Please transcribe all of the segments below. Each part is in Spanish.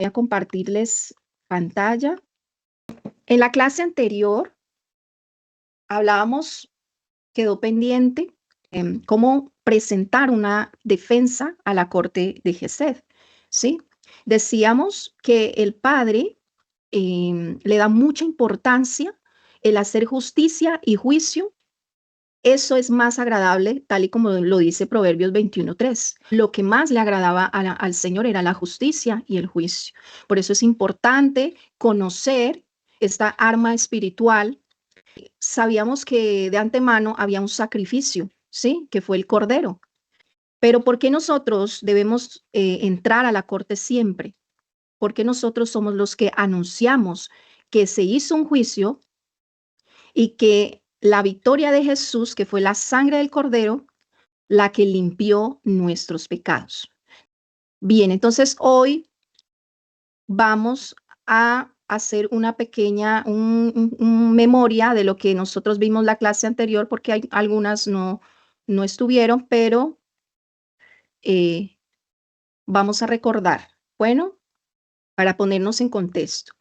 Voy a compartirles pantalla. En la clase anterior hablábamos, quedó pendiente, cómo presentar una defensa a la corte de Gesed, ¿sí? Decíamos que el padre le da mucha importancia el hacer justicia y juicio. Eso es más agradable, tal y como lo dice Proverbios 21:3. Lo que más le agradaba al Señor era la justicia y el juicio. Por eso es importante conocer esta arma espiritual. Sabíamos que de antemano había un sacrificio, ¿sí? Que fue el cordero. Pero ¿por qué nosotros debemos entrar a la corte siempre? Porque nosotros somos los que anunciamos que se hizo un juicio y que la victoria de Jesús, que fue la sangre del cordero, la que limpió nuestros pecados. Bien, entonces hoy vamos a hacer una pequeña memoria de lo que nosotros vimos la clase anterior, porque hay algunas no estuvieron, pero vamos a recordar. Bueno, para ponernos en contexto.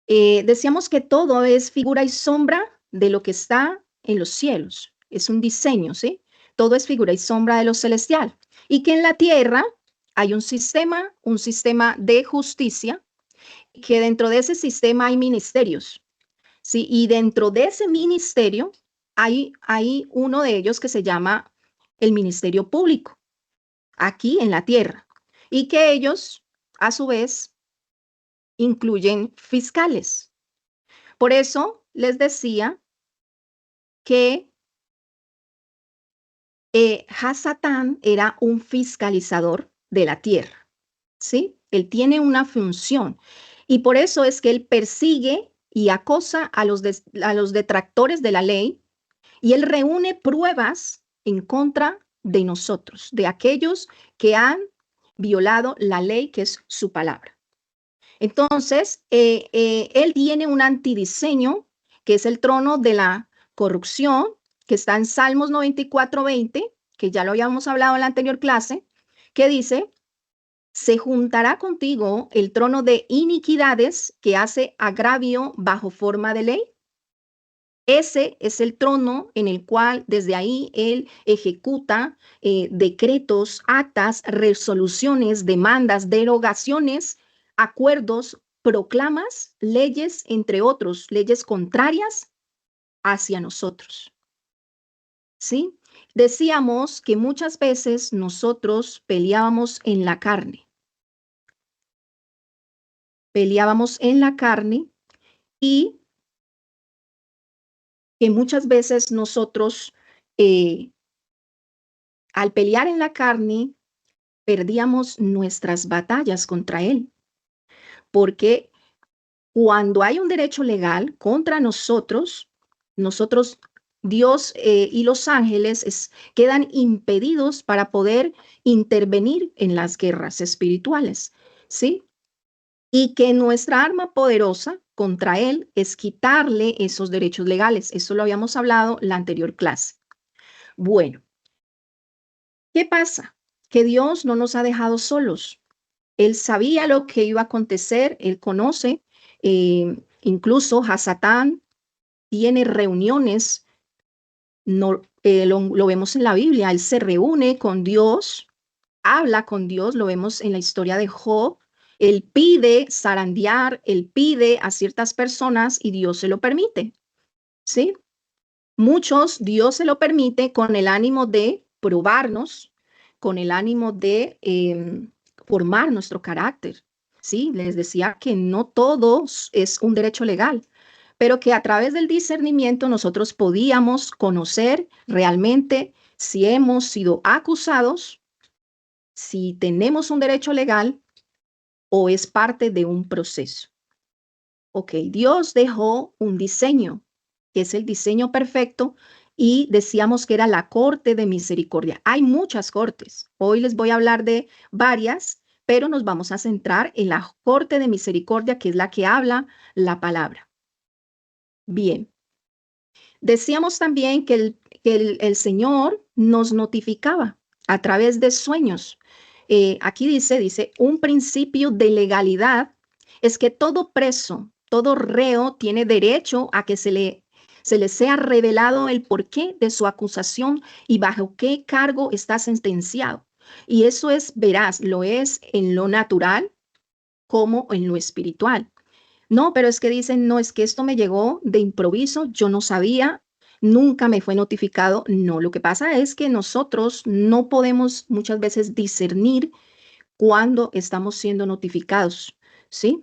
Decíamos que todo es figura y sombra de lo que está en los cielos. Es un diseño, ¿sí? Todo es figura y sombra de lo celestial. Y que en la tierra hay un sistema de justicia, que dentro de ese sistema hay ministerios, ¿sí? Y dentro de ese ministerio hay uno de ellos que se llama el ministerio público, aquí en la tierra. Y que ellos, a su vez, incluyen fiscales. Por eso les decía que Hasatán era un fiscalizador de la tierra, ¿sí? Él tiene una función y por eso es que él persigue y acosa a los detractores de la ley, y él reúne pruebas en contra de nosotros, de aquellos que han violado la ley, que es su palabra. Entonces, él tiene un antidiseño, que es el trono de la corrupción, que está en Salmos 94:20, que ya lo habíamos hablado en la anterior clase, que dice: se juntará contigo el trono de iniquidades que hace agravio bajo forma de ley. Ese es el trono en el cual desde ahí él ejecuta decretos, actas, resoluciones, demandas, derogaciones, acuerdos, proclamas, leyes, entre otros, leyes contrarias hacia nosotros. ¿Sí? Decíamos que muchas veces nosotros peleábamos en la carne. Peleábamos en la carne y que muchas veces nosotros, al pelear en la carne, perdíamos nuestras batallas contra él, porque cuando hay un derecho legal contra nosotros, Dios y los ángeles quedan impedidos para poder intervenir en las guerras espirituales, ¿sí? Y que nuestra arma poderosa contra él es quitarle esos derechos legales. Eso lo habíamos hablado en la anterior clase. Bueno, ¿qué pasa? Que Dios no nos ha dejado solos. Él sabía lo que iba a acontecer, él conoce, incluso Hasatán tiene reuniones, no, lo vemos en la Biblia, él se reúne con Dios, habla con Dios, lo vemos en la historia de Job, él pide zarandear, él pide a ciertas personas y Dios se lo permite, ¿sí? Muchos Dios se lo permite con el ánimo de probarnos, con el ánimo de formar nuestro carácter. Sí, les decía que no todo es un derecho legal, pero que a través del discernimiento nosotros podíamos conocer realmente si hemos sido acusados, si tenemos un derecho legal o es parte de un proceso. Ok, Dios dejó un diseño, que es el diseño perfecto, y decíamos que era la corte de misericordia. Hay muchas cortes. Hoy les voy a hablar de varias, pero nos vamos a centrar en la corte de misericordia, que es la que habla la palabra. Bien. Decíamos también que el Señor nos notificaba a través de sueños. aquí dice, un principio de legalidad es que todo preso, todo reo tiene derecho a que se le sea revelado el porqué de su acusación y bajo qué cargo está sentenciado. Y eso es veraz, lo es en lo natural como en lo espiritual. No, pero es que dicen, no, es que esto me llegó de improviso, yo no sabía, nunca me fue notificado. No, lo que pasa es que nosotros no podemos muchas veces discernir cuando estamos siendo notificados, ¿sí?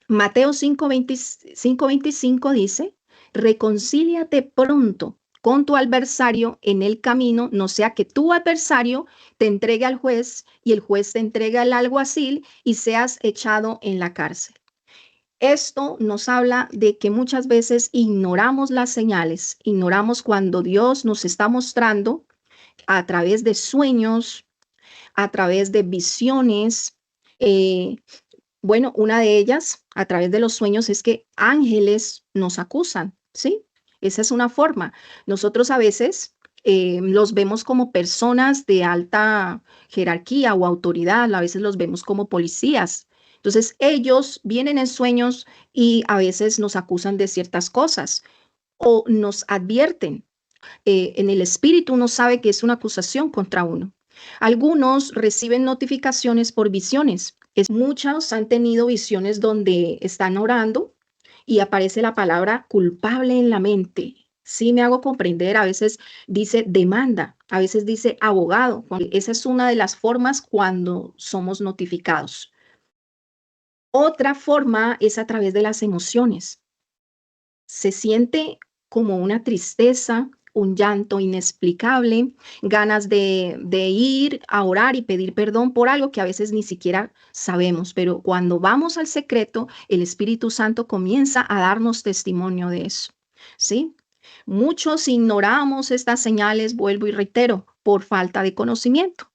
Mateo 5:25 dice, reconcíliate pronto con tu adversario en el camino, no sea que tu adversario te entregue al juez y el juez te entregue al alguacil y seas echado en la cárcel. Esto nos habla de que muchas veces ignoramos las señales, ignoramos cuando Dios nos está mostrando a través de sueños, a través de visiones. eh, bueno, una de ellas, a través de los sueños, es que ángeles nos acusan, ¿sí? Esa es una forma. Nosotros a veces los vemos como personas de alta jerarquía o autoridad, a veces los vemos como policías. Entonces, ellos vienen en sueños y a veces nos acusan de ciertas cosas o nos advierten. En el espíritu uno sabe que es una acusación contra uno. Algunos reciben notificaciones por visiones. Muchos han tenido visiones donde están orando y aparece la palabra culpable en la mente. Sí me hago comprender, a veces dice demanda, a veces dice abogado. Esa es una de las formas cuando somos notificados. Otra forma es a través de las emociones. Se siente como una tristeza, un llanto inexplicable, ganas de ir a orar y pedir perdón por algo que a veces ni siquiera sabemos, pero cuando vamos al secreto, el Espíritu Santo comienza a darnos testimonio de eso, ¿sí? Muchos ignoramos estas señales, vuelvo y reitero, por falta de conocimiento.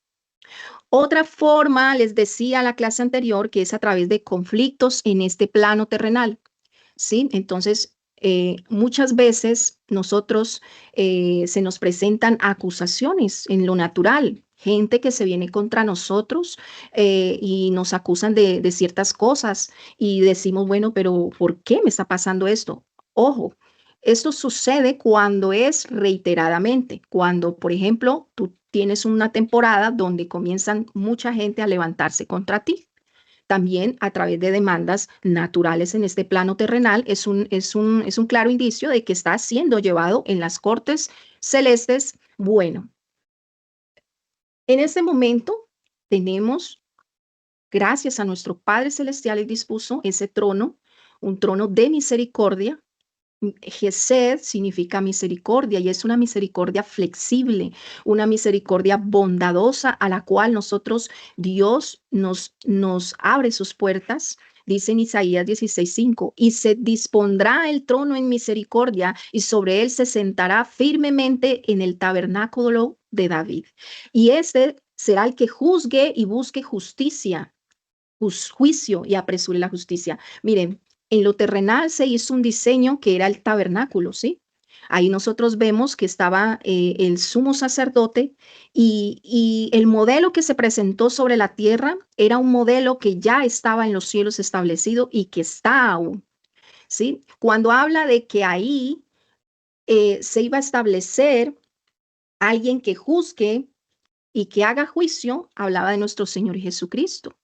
Otra forma, les decía la clase anterior, que es a través de conflictos en este plano terrenal. ¿Sí? Entonces, muchas veces nosotros se nos presentan acusaciones en lo natural, gente que se viene contra nosotros y nos acusan de ciertas cosas y decimos, bueno, pero ¿por qué me está pasando esto? Ojo, esto sucede cuando es reiteradamente, cuando, por ejemplo, tú tienes una temporada donde comienzan mucha gente a levantarse contra ti también a través de demandas naturales en este plano terrenal, es un claro indicio de que está siendo llevado en las cortes celestes. Bueno, en este momento tenemos, gracias a nuestro Padre Celestial, y dispuso ese trono, un trono de misericordia. Gesed significa misericordia y es una misericordia flexible, una misericordia bondadosa a la cual Dios nos abre sus puertas. Dice en Isaías 16:5, y se dispondrá el trono en misericordia y sobre él se sentará firmemente en el tabernáculo de David. Y este será el que juzgue y busque justicia, juicio y apresure la justicia. Miren, en lo terrenal se hizo un diseño que era el tabernáculo, ¿sí? Ahí nosotros vemos que estaba el sumo sacerdote y el modelo que se presentó sobre la tierra era un modelo que ya estaba en los cielos establecido y que está aún, ¿sí? Cuando habla de que ahí se iba a establecer alguien que juzgue y que haga juicio, hablaba de nuestro Señor Jesucristo,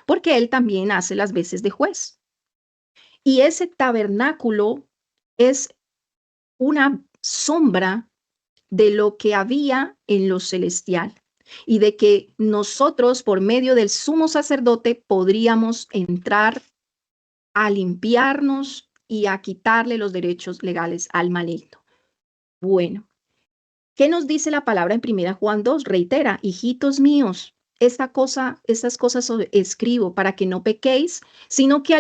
porque Él también hace las veces de juez. Y ese tabernáculo es una sombra de lo que había en lo celestial y de que nosotros por medio del sumo sacerdote podríamos entrar a limpiarnos y a quitarle los derechos legales al maligno. Bueno, ¿qué nos dice la palabra en 1 Juan 2? Reitera, hijitos míos, estas cosas os escribo para que no pequéis, sino que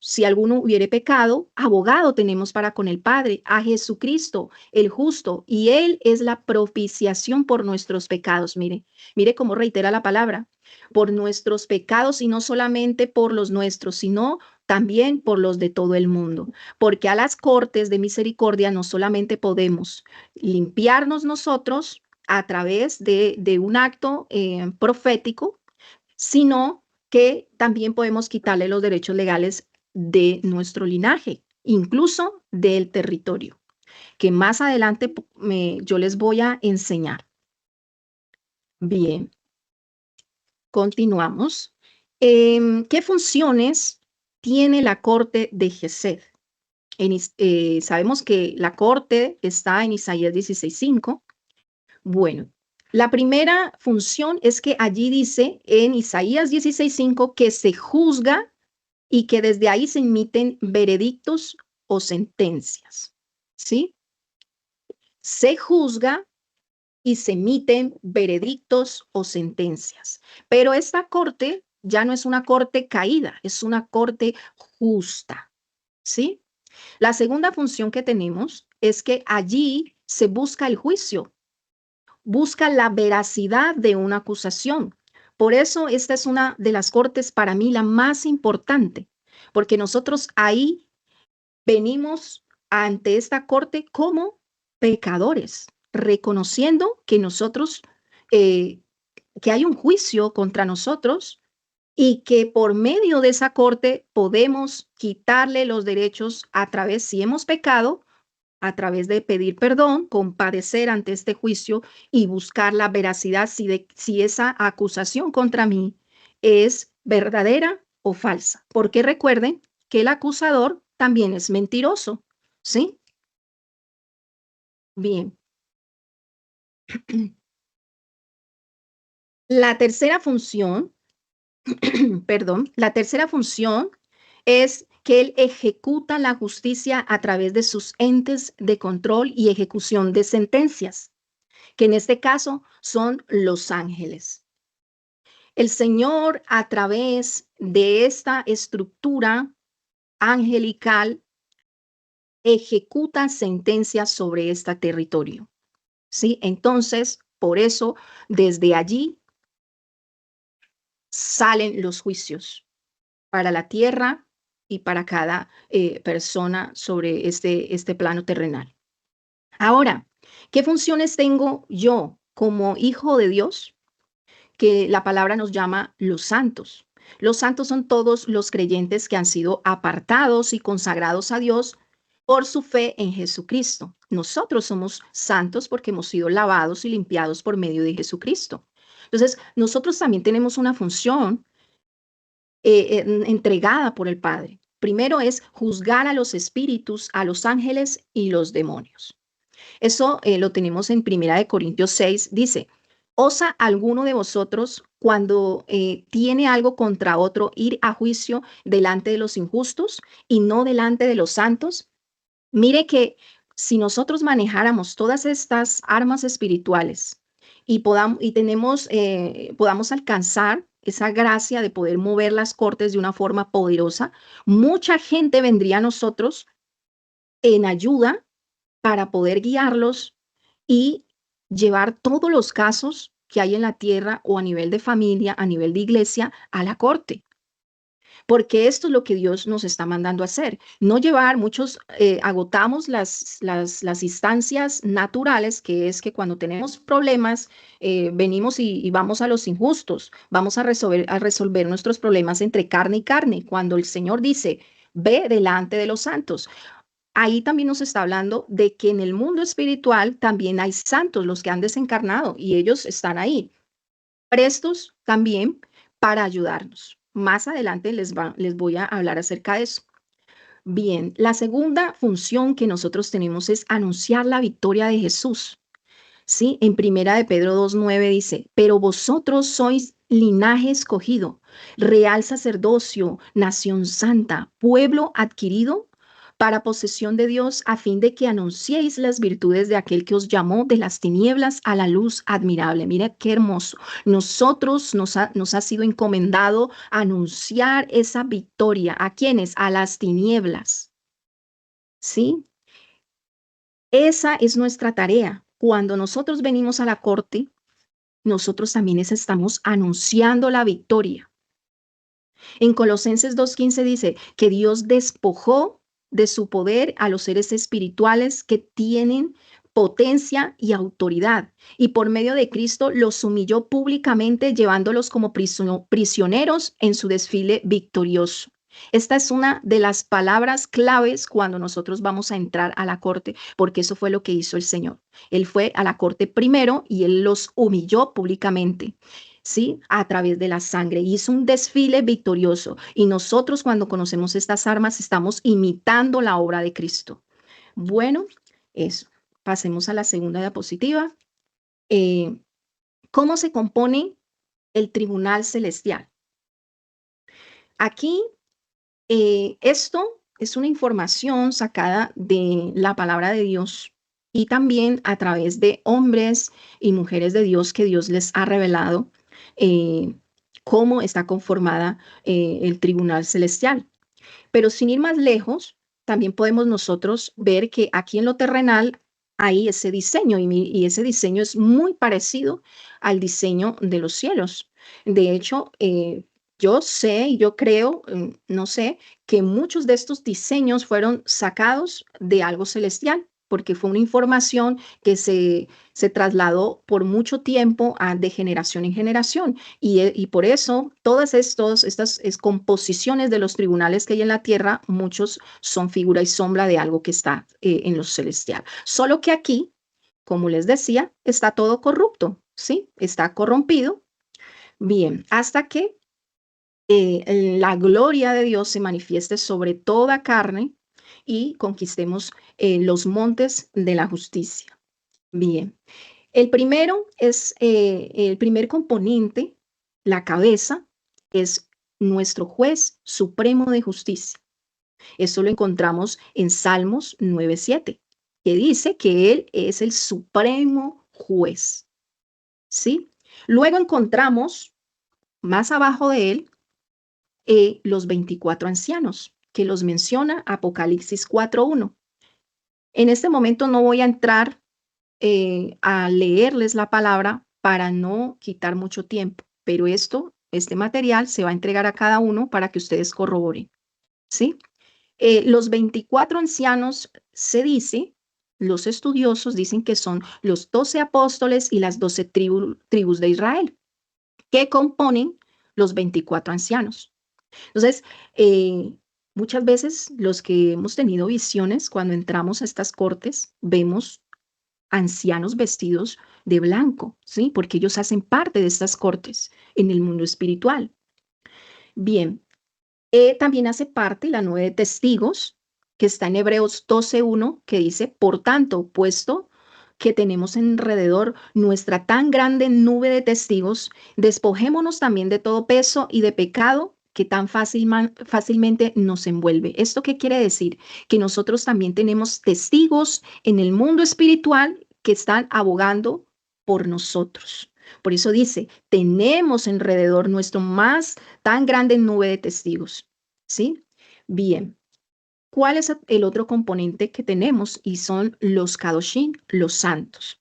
si alguno hubiere pecado, abogado tenemos para con el Padre, a Jesucristo, el justo, y Él es la propiciación por nuestros pecados. Mire cómo reitera la palabra, por nuestros pecados y no solamente por los nuestros, sino también por los de todo el mundo, porque a las cortes de misericordia no solamente podemos limpiarnos nosotros, a través de un acto profético, sino que también podemos quitarle los derechos legales de nuestro linaje, incluso del territorio, que más adelante yo les voy a enseñar. Bien, continuamos. ¿Qué funciones tiene la corte de Gesed? Sabemos que la corte está en Isaías 16:5. Bueno, la primera función es que allí dice en Isaías 16:5 que se juzga y que desde ahí se emiten veredictos o sentencias, ¿sí? Se juzga y se emiten veredictos o sentencias. Pero esta corte ya no es una corte caída, es una corte justa, ¿sí? La segunda función que tenemos es que allí se busca el juicio, busca la veracidad de una acusación. Por eso esta es una de las cortes para mí la más importante, porque nosotros ahí venimos ante esta corte como pecadores, reconociendo que nosotros, que hay un juicio contra nosotros y que por medio de esa corte podemos quitarle los derechos a través, si hemos pecado, a través de pedir perdón, compadecer ante este juicio y buscar la veracidad si esa acusación contra mí es verdadera o falsa. Porque recuerden que el acusador también es mentiroso, ¿sí? Bien. La tercera función, perdón, la tercera función es que él ejecuta la justicia a través de sus entes de control y ejecución de sentencias, que en este caso son los ángeles. El Señor, a través de esta estructura angelical, ejecuta sentencias sobre este territorio, ¿sí? Entonces, por eso, desde allí salen los juicios para la tierra y para cada persona sobre este plano terrenal. Ahora, ¿qué funciones tengo yo como hijo de Dios? Que la palabra nos llama los santos. Los santos son todos los creyentes que han sido apartados y consagrados a Dios por su fe en Jesucristo. Nosotros somos santos porque hemos sido lavados y limpiados por medio de Jesucristo. Entonces, nosotros también tenemos una función entregada por el Padre. Primero es juzgar a los espíritus, a los ángeles y los demonios. Eso lo tenemos en Primera de Corintios 6, dice, ¿osa alguno de vosotros cuando tiene algo contra otro ir a juicio delante de los injustos y no delante de los santos? Mire que si nosotros manejáramos todas estas armas espirituales y podamos alcanzar esa gracia de poder mover las cortes de una forma poderosa, mucha gente vendría a nosotros en ayuda para poder guiarlos y llevar todos los casos que hay en la tierra o a nivel de familia, a nivel de iglesia, a la corte. Porque esto es lo que Dios nos está mandando a hacer. No llevar muchos, agotamos las instancias naturales, que es que cuando tenemos problemas, venimos y vamos a los injustos, vamos a resolver nuestros problemas entre carne y carne. Cuando el Señor dice, ve delante de los santos. Ahí también nos está hablando de que en el mundo espiritual también hay santos, los que han desencarnado, y ellos están ahí, prestos también para ayudarnos. Más adelante les voy a hablar acerca de eso. Bien, la segunda función que nosotros tenemos es anunciar la victoria de Jesús. Sí, en Primera de Pedro 2:9 dice, pero vosotros sois linaje escogido, real sacerdocio, nación santa, pueblo adquirido para posesión de Dios, a fin de que anunciéis las virtudes de aquel que os llamó de las tinieblas a la luz admirable. Mira qué hermoso. Nosotros nos ha sido encomendado anunciar esa victoria. ¿A quiénes? A las tinieblas. ¿Sí? Esa es nuestra tarea. Cuando nosotros venimos a la corte, nosotros también estamos anunciando la victoria. En Colosenses 2:15 dice que Dios despojó de su poder a los seres espirituales que tienen potencia y autoridad. Y por medio de Cristo los humilló públicamente, llevándolos como prisioneros en su desfile victorioso. Esta es una de las palabras claves cuando nosotros vamos a entrar a la corte, porque eso fue lo que hizo el Señor. Él fue a la corte primero y él los humilló públicamente. ¿Sí? A través de la sangre. Hizo un desfile victorioso. Y nosotros cuando conocemos estas armas estamos imitando la obra de Cristo. Bueno, eso. Pasemos a la segunda diapositiva. ¿Cómo se compone el tribunal celestial? Aquí, esto es una información sacada de la palabra de Dios y también a través de hombres y mujeres de Dios que Dios les ha revelado cómo está conformada el tribunal celestial. Pero sin ir más lejos, también podemos nosotros ver que aquí en lo terrenal hay ese diseño y ese diseño es muy parecido al diseño de los cielos. De hecho, yo sé y yo creo, no sé, que muchos de estos diseños fueron sacados de algo celestial, porque fue una información que se trasladó por mucho tiempo de generación en generación. Y por eso todas estas composiciones de los tribunales que hay en la tierra, muchos son figura y sombra de algo que está en lo celestial. Solo que aquí, como les decía, está todo corrupto, ¿sí? Está corrompido. Bien, hasta que la gloria de Dios se manifieste sobre toda carne y conquistemos los montes de la justicia. Bien, el primero es el primer componente, la cabeza, es nuestro juez supremo de justicia. Eso lo encontramos en Salmos 9:7, que dice que Él es el supremo juez. ¿Sí? Luego encontramos más abajo de Él los 24 ancianos, que los menciona Apocalipsis 4:1. En este momento no voy a entrar a leerles la palabra para no quitar mucho tiempo, pero este material se va a entregar a cada uno para que ustedes corroboren, ¿sí? Los 24 ancianos se dice, los estudiosos dicen que son los 12 apóstoles y las 12 tribus de Israel, que componen los 24 ancianos. Entonces, muchas veces los que hemos tenido visiones, cuando entramos a estas cortes, vemos ancianos vestidos de blanco, ¿sí? Porque ellos hacen parte de estas cortes en el mundo espiritual. Bien, también hace parte la 9 de testigos, que está en Hebreos 12:1, que dice, por tanto, puesto que tenemos alrededor nuestra tan grande nube de testigos, despojémonos también de todo peso y de pecado que tan fácilmente nos envuelve. ¿Esto qué quiere decir? Que nosotros también tenemos testigos en el mundo espiritual que están abogando por nosotros. Por eso dice, tenemos alrededor nuestro más tan grande nube de testigos. ¿Sí? Bien. ¿Cuál es el otro componente que tenemos? Y son los kadoshim, los santos.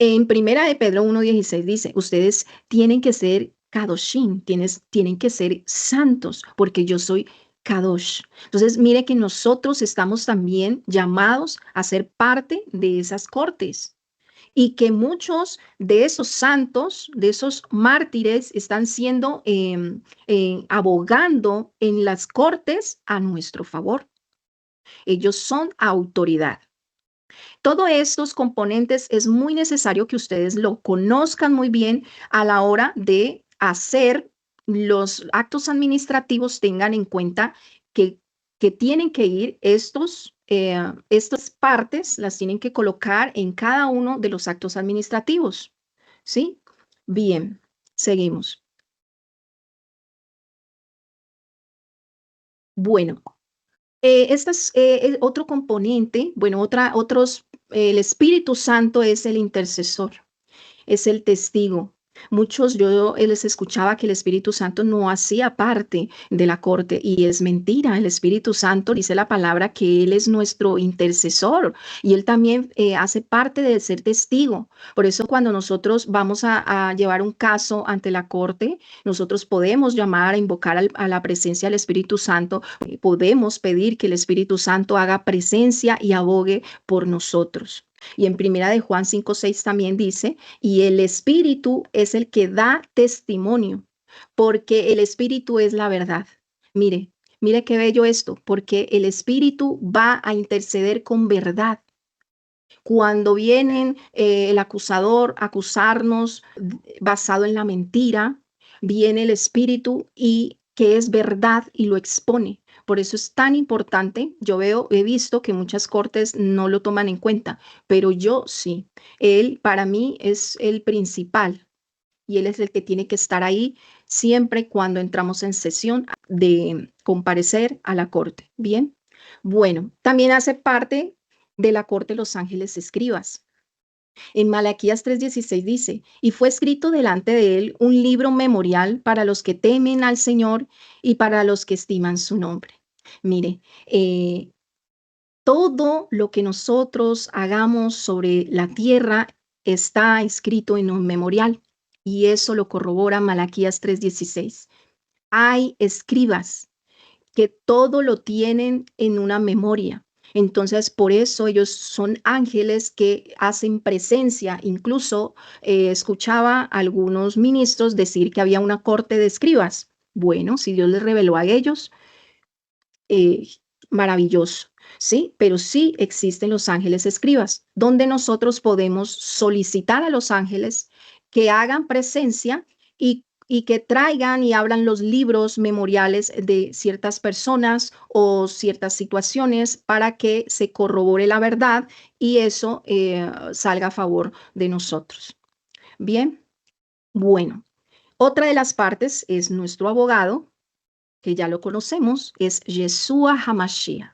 En primera de Pedro 1:16 dice, ustedes tienen que ser kadoshim, tienen que ser santos, porque yo soy kadosh. Entonces, mire que nosotros estamos también llamados a ser parte de esas cortes y que muchos de esos santos, de esos mártires, están siendo abogando en las cortes a nuestro favor. Ellos son autoridad. Todos estos componentes es muy necesario que ustedes lo conozcan muy bien a la hora de hacer los actos administrativos. Tengan en cuenta que tienen que ir estas partes, las tienen que colocar en cada uno de los actos administrativos. ¿Sí? Bien, seguimos. Bueno, este es otro componente, bueno, el Espíritu Santo es el intercesor, es el testigo. Muchos yo les escuchaba que el Espíritu Santo no hacía parte de la corte y es mentira. El Espíritu Santo dice la palabra que Él es nuestro intercesor y Él también hace parte de ser testigo. Por eso cuando nosotros vamos a llevar un caso ante la corte, nosotros podemos llamar a invocar a la presencia del Espíritu Santo. Podemos pedir que el Espíritu Santo haga presencia y abogue por nosotros. Y en primera de Juan 5:6 también dice, y el Espíritu es el que da testimonio, porque el Espíritu es la verdad. Mire, mire qué bello esto, porque el Espíritu va a interceder con verdad. Cuando vienen el acusador a acusarnos basado en la mentira, viene el Espíritu y que es verdad y lo expone. Por eso es tan importante. He visto que muchas cortes no lo toman en cuenta, pero yo sí. Él para mí es el principal y él es el que tiene que estar ahí siempre cuando entramos en sesión de comparecer a la corte. Bien. Bueno, también hace parte de la corte los ángeles escribas. En Malaquías 3:16 dice, y fue escrito delante de él un libro memorial para los que temen al Señor y para los que estiman su nombre. Mire, todo lo que nosotros hagamos sobre la tierra está escrito en un memorial y eso lo corrobora Malaquías 3:16. Hay escribas que todo lo tienen en una memoria. Entonces, por eso ellos son ángeles que hacen presencia. Incluso escuchaba a algunos ministros decir que había una corte de escribas. Bueno, si Dios les reveló a ellos, eh, maravilloso, ¿sí? Pero sí existen los ángeles escribas, donde nosotros podemos solicitar a los ángeles que hagan presencia y que traigan y abran los libros memoriales de ciertas personas o ciertas situaciones para que se corrobore la verdad y eso salga a favor de nosotros. Bien, bueno, otra de las partes es nuestro abogado, que ya lo conocemos, es Yeshua HaMashiach.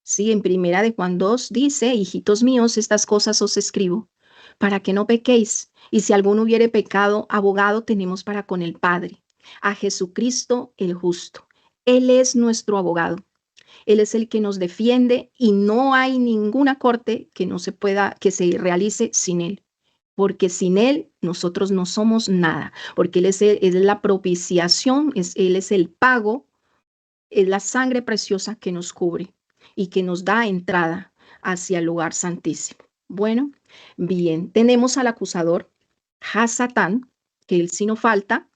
Sí, en primera de Juan 2 dice, hijitos míos, estas cosas os escribo, para que no pequéis. Y si alguno hubiere pecado, abogado tenemos para con el Padre, a Jesucristo el justo. Él es nuestro abogado. Él es el que nos defiende y no hay ninguna corte que no se pueda, que se realice sin él. Porque sin él nosotros no somos nada, porque él es la propiciación, él es el pago, es la sangre preciosa que nos cubre y que nos da entrada hacia el lugar santísimo. Bueno, bien, tenemos al acusador, Hasatán, que él sí no falta,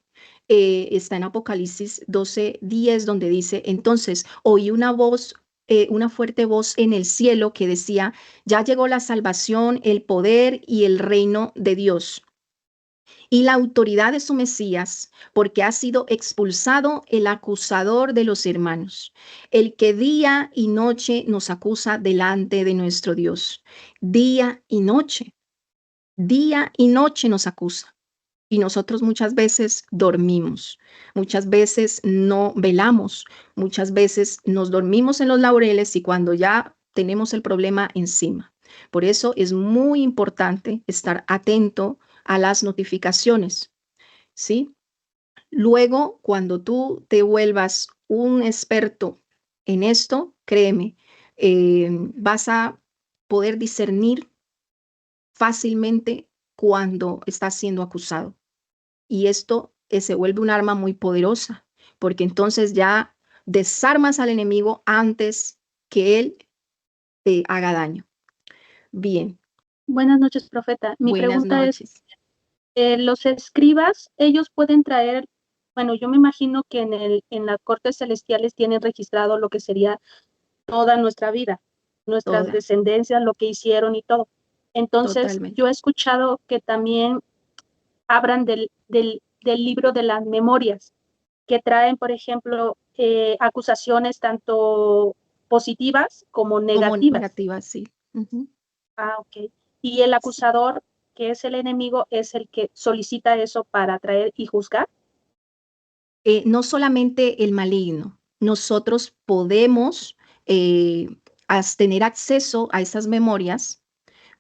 está en Apocalipsis 12:10, donde dice, entonces oí una fuerte voz en el cielo que decía, ya llegó la salvación, el poder y el reino de Dios y la autoridad de su Mesías, porque ha sido expulsado el acusador de los hermanos, el que día y noche nos acusa delante de nuestro Dios. Día y noche nos acusa. Y nosotros muchas veces dormimos, muchas veces no velamos, muchas veces nos dormimos en los laureles y cuando ya tenemos el problema encima. Por eso es muy importante estar atento a las notificaciones, ¿sí? Luego, cuando tú te vuelvas un experto en esto, créeme, vas a poder discernir fácilmente cuando estás siendo acusado. Y esto se vuelve un arma muy poderosa, porque entonces ya desarmas al enemigo antes que él te haga daño. Bien, Buenas noches, profeta. Mi buenas pregunta es, noches. los escribas, ellos pueden traer, bueno, yo me imagino que en las cortes celestiales tienen registrado lo que sería toda nuestra vida, nuestras Toda, descendencias, lo que hicieron y todo. Entonces, totalmente. yo he escuchado que también hablan del libro de las memorias, que traen, por ejemplo, acusaciones tanto positivas como Como negativas. negativa, sí. Ujú. Ah, ok. Y el Sí. acusador, que es el enemigo, es el que solicita eso para traer y juzgar. No solamente el maligno, nosotros podemos tener acceso a esas memorias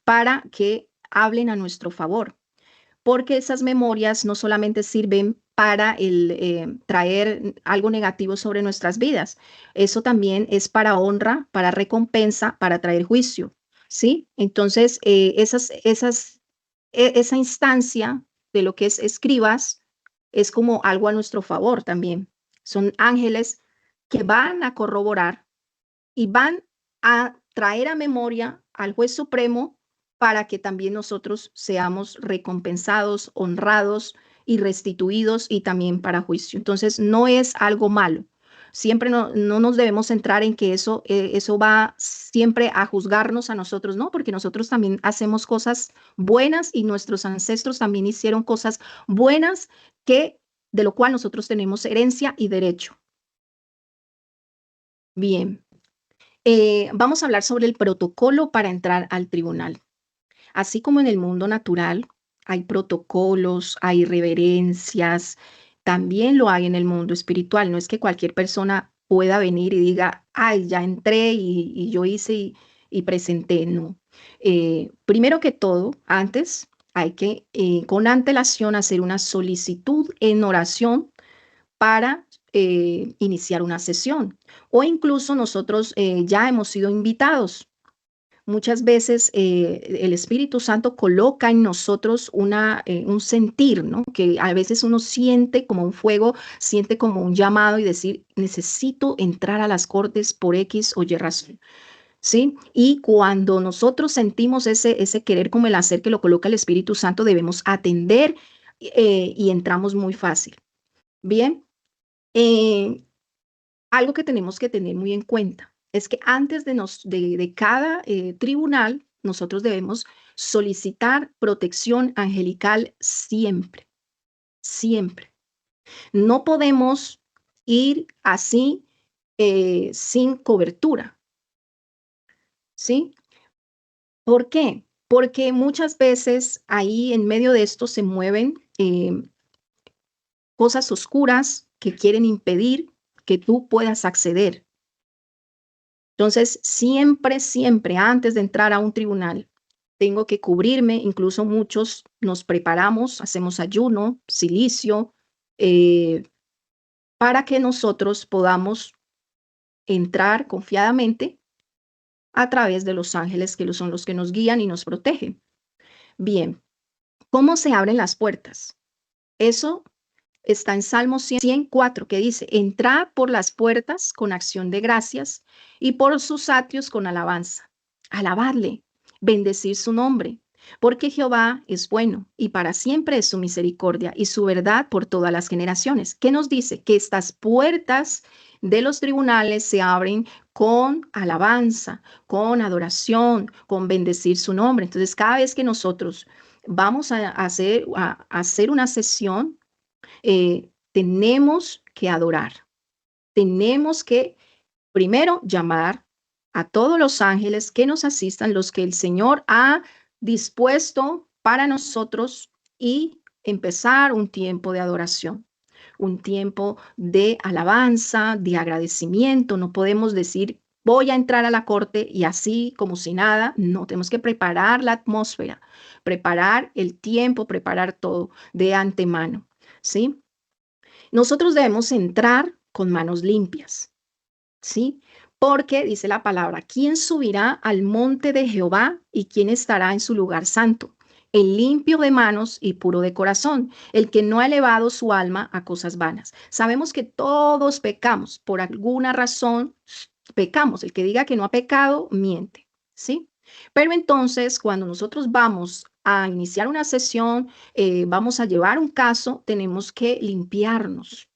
para que hablen a nuestro favor, porque esas memorias no solamente sirven para traer algo negativo sobre nuestras vidas, eso también es para honra, para recompensa, para traer juicio, ¿sí? Entonces, esa instancia de lo que es escribas es como algo a nuestro favor también. Son ángeles que van a corroborar y van a traer a memoria al juez supremo para que también nosotros seamos recompensados, honrados y restituidos y también para juicio. Entonces, no es algo malo. Siempre no nos debemos centrar en que eso va siempre a juzgarnos a nosotros, ¿no? Porque nosotros también hacemos cosas buenas y nuestros ancestros también hicieron cosas buenas de lo cual nosotros tenemos herencia y derecho. Bien, vamos a hablar sobre el protocolo para entrar al tribunal. Así como en el mundo natural hay protocolos, hay reverencias, también lo hay en el mundo espiritual. No es que cualquier persona pueda venir y diga, ay, ya entré y yo hice y presenté. No. Primero que todo, antes hay que con antelación hacer una solicitud en oración para iniciar una sesión. O incluso nosotros ya hemos sido invitados. Muchas veces el Espíritu Santo coloca en nosotros un sentir, ¿no? Que a veces uno siente como un fuego, siente como un llamado y decir, necesito entrar a las cortes por X o Y razón, ¿sí? Y cuando nosotros sentimos ese querer como el hacer que lo coloca el Espíritu Santo, debemos atender y entramos muy fácil. Bien, eh, algo que tenemos que tener muy en cuenta es que antes de cada tribunal, nosotros debemos solicitar protección angelical siempre, siempre. No podemos ir así sin cobertura, ¿sí? ¿Por qué? Porque muchas veces ahí en medio de esto se mueven cosas oscuras que quieren impedir que tú puedas acceder. Entonces, siempre, siempre, antes de entrar a un tribunal, tengo que cubrirme, incluso muchos nos preparamos, hacemos ayuno, silicio, eh, para que nosotros podamos entrar confiadamente a través de los ángeles que son los que nos guían y nos protegen. Bien, ¿cómo se abren las puertas? Eso está en Salmo 104, que dice, entrad por las puertas con acción de gracias y por sus atrios con alabanza. Alabadle, bendecir su nombre, porque Jehová es bueno y para siempre es su misericordia y su verdad por todas las generaciones. ¿Qué nos dice? Que estas puertas de los tribunales se abren con alabanza, con adoración, con bendecir su nombre. Entonces, cada vez que nosotros vamos a hacer una sesión, tenemos que adorar, tenemos que primero llamar a todos los ángeles que nos asistan, los que el Señor ha dispuesto para nosotros y empezar un tiempo de adoración, un tiempo de alabanza, de agradecimiento. No podemos decir, voy a entrar a la corte y así como si nada. No, tenemos que preparar la atmósfera, preparar el tiempo, preparar todo de antemano, ¿sí? Nosotros debemos entrar con manos limpias, ¿sí? Porque dice la palabra, ¿quién subirá al monte de Jehová y quién estará en su lugar santo? El limpio de manos y puro de corazón, el que no ha elevado su alma a cosas vanas. Sabemos que todos pecamos, por alguna razón pecamos. El que diga que no ha pecado, miente, ¿sí? Pero entonces, cuando nosotros vamos a iniciar una sesión, vamos a llevar un caso, tenemos que limpiarnos,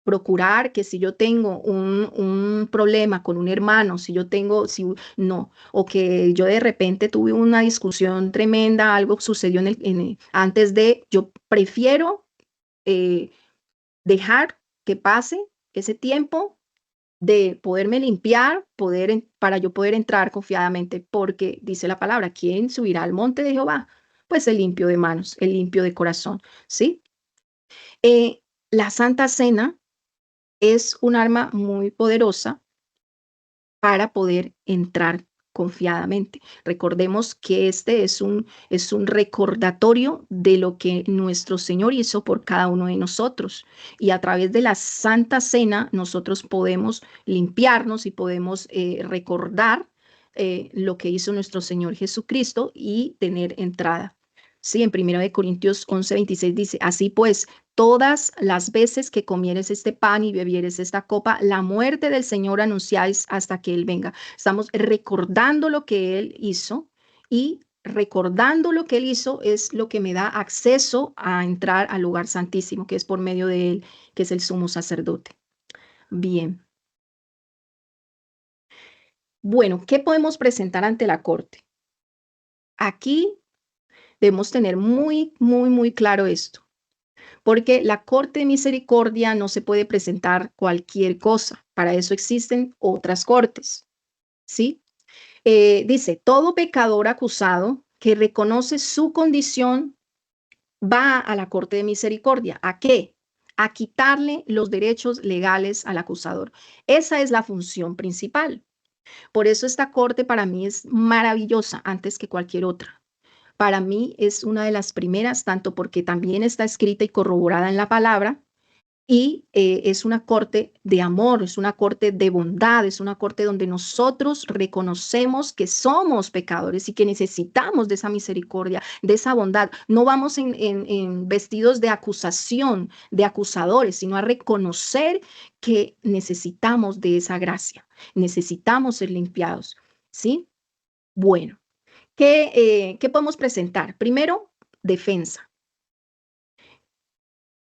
procurar que si yo tengo un problema con un hermano, si yo tengo, si no, o que yo de repente tuve una discusión tremenda, algo sucedió antes de, yo prefiero eh, dejar que pase ese tiempo de poderme limpiar, para yo poder entrar confiadamente, porque dice la palabra, ¿quién subirá al monte de Jehová? Pues el limpio de manos, el limpio de corazón, ¿sí? La Santa Cena es un arma muy poderosa para poder entrar confiadamente. Recordemos que este es un recordatorio de lo que nuestro Señor hizo por cada uno de nosotros. Y a través de la Santa Cena nosotros podemos limpiarnos y podemos recordar lo que hizo nuestro Señor Jesucristo y tener entrada. Sí, en 1 Corintios 11:26 dice, así pues, todas las veces que comieres este pan y bebieres esta copa, la muerte del Señor anunciáis hasta que Él venga. Estamos recordando lo que Él hizo y recordando lo que Él hizo, es lo que me da acceso a entrar al lugar santísimo, que es por medio de Él, que es el sumo sacerdote. Bien. Bueno, ¿qué podemos presentar ante la corte? Aquí debemos tener muy claro esto, porque la corte de misericordia no se puede presentar cualquier cosa. Para eso existen otras cortes, ¿sí? Dice, todo pecador acusado que reconoce su condición va a la corte de misericordia. ¿A qué? A quitarle los derechos legales al acusador. Esa es la función principal. Por eso esta corte para mí es maravillosa antes que cualquier otra. Para mí es una de las primeras, tanto porque también está escrita y corroborada en la palabra, y es una corte de amor, es una corte de bondad, es una corte donde nosotros reconocemos que somos pecadores y que necesitamos de esa misericordia, de esa bondad. No vamos en vestidos de acusación, de acusadores, sino a reconocer que necesitamos de esa gracia, necesitamos ser limpiados, ¿sí? Bueno, ¿qué podemos presentar? Primero, defensa.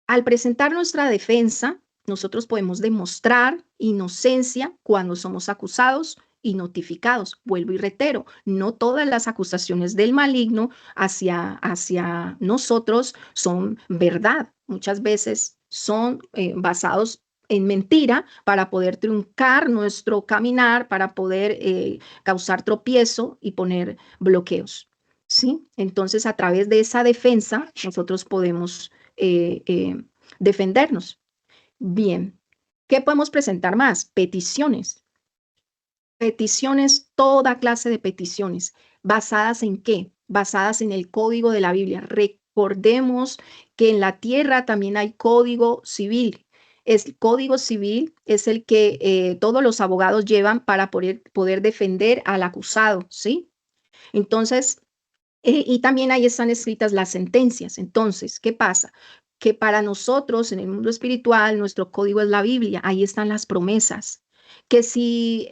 Al presentar nuestra defensa, nosotros podemos demostrar inocencia cuando somos acusados y notificados. Vuelvo y reitero, no todas las acusaciones del maligno hacia nosotros son verdad. Muchas veces son basados en mentira para poder truncar nuestro caminar, para poder causar tropiezo y poner bloqueos. ¿Sí? Entonces, a través de esa defensa, nosotros podemos defendernos. Bien, ¿qué podemos presentar más? Peticiones. Peticiones, toda clase de peticiones. ¿Basadas en qué? Basadas en el código de la Biblia. Recordemos que en la tierra también hay código civil. El código civil es el que todos los abogados llevan para poder defender al acusado, ¿sí? Entonces, y también ahí están escritas las sentencias. Entonces, ¿qué pasa? Que para nosotros en el mundo espiritual, nuestro código es la Biblia, ahí están las promesas. Que si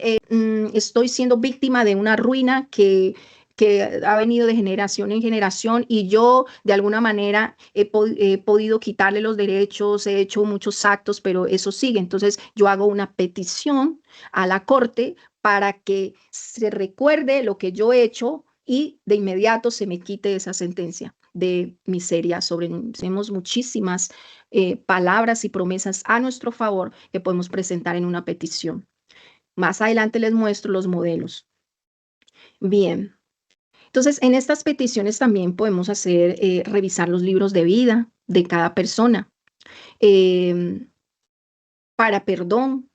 estoy siendo víctima de una ruina que ha venido de generación en generación y yo de alguna manera he podido quitarle los derechos, he hecho muchos actos, pero eso sigue. Entonces yo hago una petición a la corte para que se recuerde lo que yo he hecho y de inmediato se me quite esa sentencia de miseria sobre nosotros. Tenemos muchísimas palabras y promesas a nuestro favor que podemos presentar en una petición. Más adelante les muestro los modelos. Bien, entonces en estas peticiones también podemos hacer, revisar los libros de vida de cada persona. Eh, para perdón,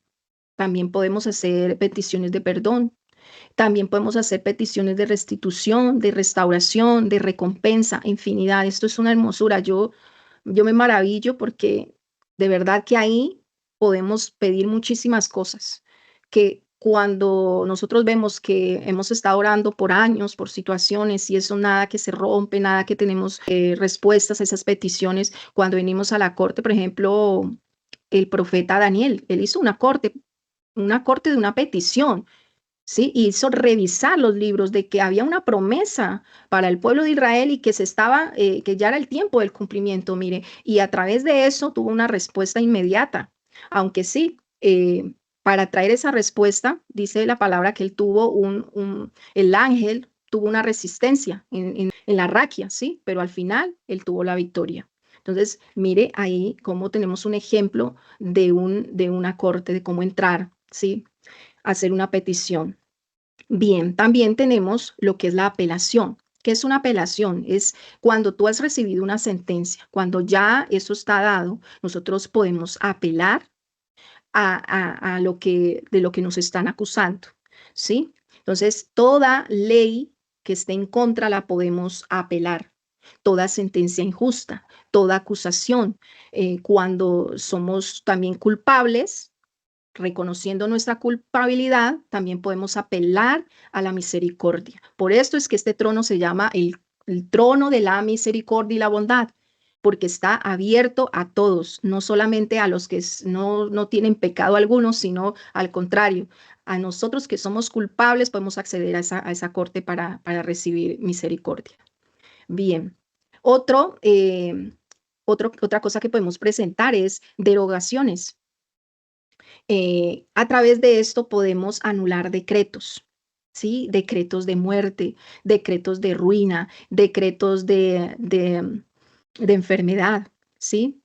también podemos hacer peticiones de perdón. También podemos hacer peticiones de restitución, de restauración, de recompensa, infinidad. Esto es una hermosura. Yo me maravillo porque de verdad que ahí podemos pedir muchísimas cosas, que cuando nosotros vemos que hemos estado orando por años, por situaciones, y eso nada que se rompe, nada que tenemos respuestas a esas peticiones, cuando venimos a la corte, por ejemplo, el profeta Daniel, él hizo una corte de una petición. ¿Sí? Hizo revisar los libros de que había una promesa para el pueblo de Israel y que que ya era el tiempo del cumplimiento, mire, y a través de eso tuvo una respuesta inmediata, aunque sí, para traer esa respuesta, dice la palabra que él tuvo el ángel tuvo una resistencia en la raquia, ¿sí? Pero al final él tuvo la victoria. Entonces, mire ahí cómo tenemos un ejemplo de una corte, de cómo entrar, ¿sí? Hacer una petición. Bien, también tenemos lo que es la apelación. ¿Qué es una apelación? Es cuando tú has recibido una sentencia, cuando ya eso está dado, nosotros podemos apelar a de lo que nos están acusando, ¿sí? Entonces, toda ley que esté en contra la podemos apelar. Toda sentencia injusta, toda acusación, cuando somos también culpables, reconociendo nuestra culpabilidad, también podemos apelar a la misericordia. Por esto es que este trono se llama el trono de la misericordia y la bondad, porque está abierto a todos, no solamente a los que no tienen pecado alguno, sino al contrario, a nosotros que somos culpables podemos acceder a esa corte para recibir misericordia. Bien, otro, otra cosa que podemos presentar es derogaciones. A través de esto podemos anular decretos, ¿sí? Decretos de muerte, decretos de ruina, decretos de enfermedad, ¿sí?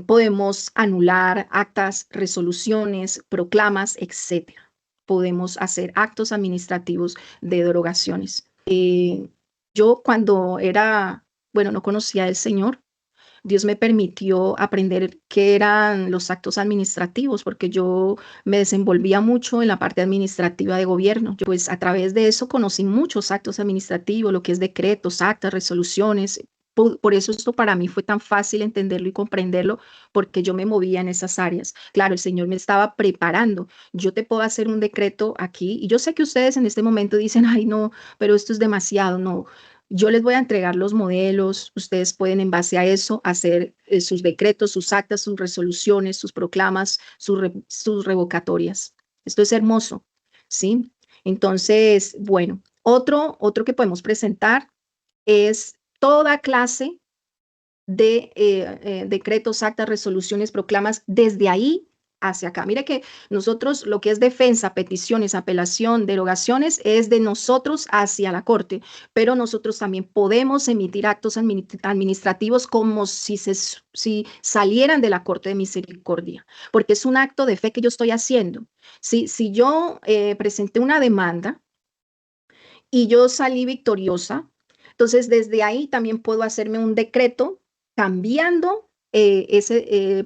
Podemos anular actas, resoluciones, proclamas, etcétera. Podemos hacer actos administrativos de derogaciones. Yo cuando era, bueno, no conocía al Señor, Dios me permitió aprender qué eran los actos administrativos, porque yo me desenvolvía mucho en la parte administrativa de gobierno. Yo, pues a través de eso conocí muchos actos administrativos, lo que es decretos, actas, resoluciones. Por eso esto para mí fue tan fácil entenderlo y comprenderlo, porque yo me movía en esas áreas. Claro, el Señor me estaba preparando. Yo te puedo hacer un decreto aquí, y yo sé que ustedes en este momento dicen, ay, no, pero esto es demasiado. No, yo les voy a entregar los modelos, ustedes pueden en base a eso hacer sus decretos, sus actas, sus resoluciones, sus proclamas, sus revocatorias. Esto es hermoso, ¿sí? Entonces, bueno, otro que podemos presentar es toda clase de decretos, actas, resoluciones, proclamas desde ahí hacia acá. Mire que nosotros lo que es defensa, peticiones, apelación, derogaciones es de nosotros hacia la corte, pero nosotros también podemos emitir actos administrativos como si salieran de la corte de misericordia, porque es un acto de fe que yo estoy haciendo. Si yo presenté una demanda y yo salí victoriosa, entonces desde ahí también puedo hacerme un decreto cambiando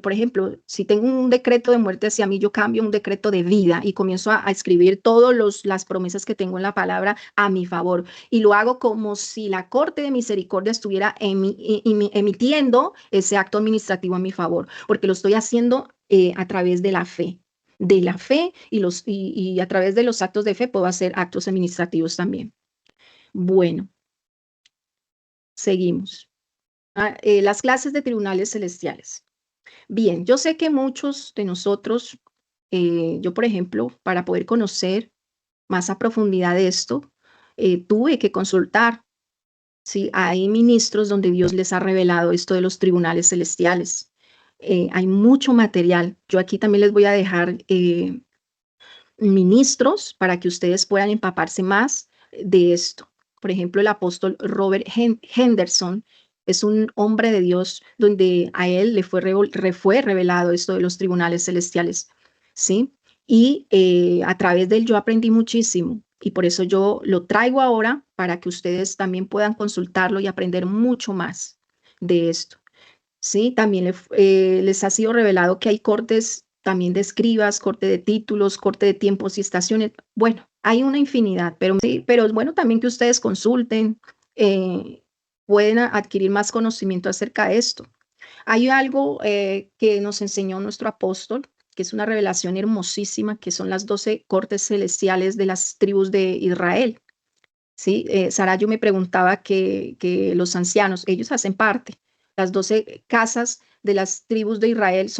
por ejemplo, si tengo un decreto de muerte hacia mí, yo cambio un decreto de vida y comienzo a escribir todas las promesas que tengo en la palabra a mi favor. Y lo hago como si la Corte de Misericordia estuviera emitiendo ese acto administrativo a mi favor, porque lo estoy haciendo a través de la fe y a través de los actos de fe puedo hacer actos administrativos también. Bueno, seguimos. Las clases de tribunales celestiales. Bien, yo sé que muchos de nosotros, yo por ejemplo, para poder conocer más a profundidad de esto, tuve que consultar si hay ministros donde Dios les ha revelado esto de los tribunales celestiales. Hay mucho material. Yo aquí también les voy a dejar ministros para que ustedes puedan empaparse más de esto. Por ejemplo, el apóstol Robert Henderson es un hombre de Dios donde a él le fue revelado esto de los tribunales celestiales, ¿sí? Y a través de él yo aprendí muchísimo y por eso yo lo traigo ahora para que ustedes también puedan consultarlo y aprender mucho más de esto. ¿Sí? También les ha sido revelado que hay cortes también de escribas, corte de títulos, corte de tiempos y estaciones. Bueno, hay una infinidad, pero sí, pero es bueno también que ustedes consulten, eh, pueden adquirir más conocimiento acerca de esto. Hay algo que nos enseñó nuestro apóstol, que es una revelación hermosísima, que son las 12 cortes celestiales de las tribus de Israel. ¿Sí? Sarayo me preguntaba que los ancianos, ellos hacen parte, las 12 casas de las tribus de Israel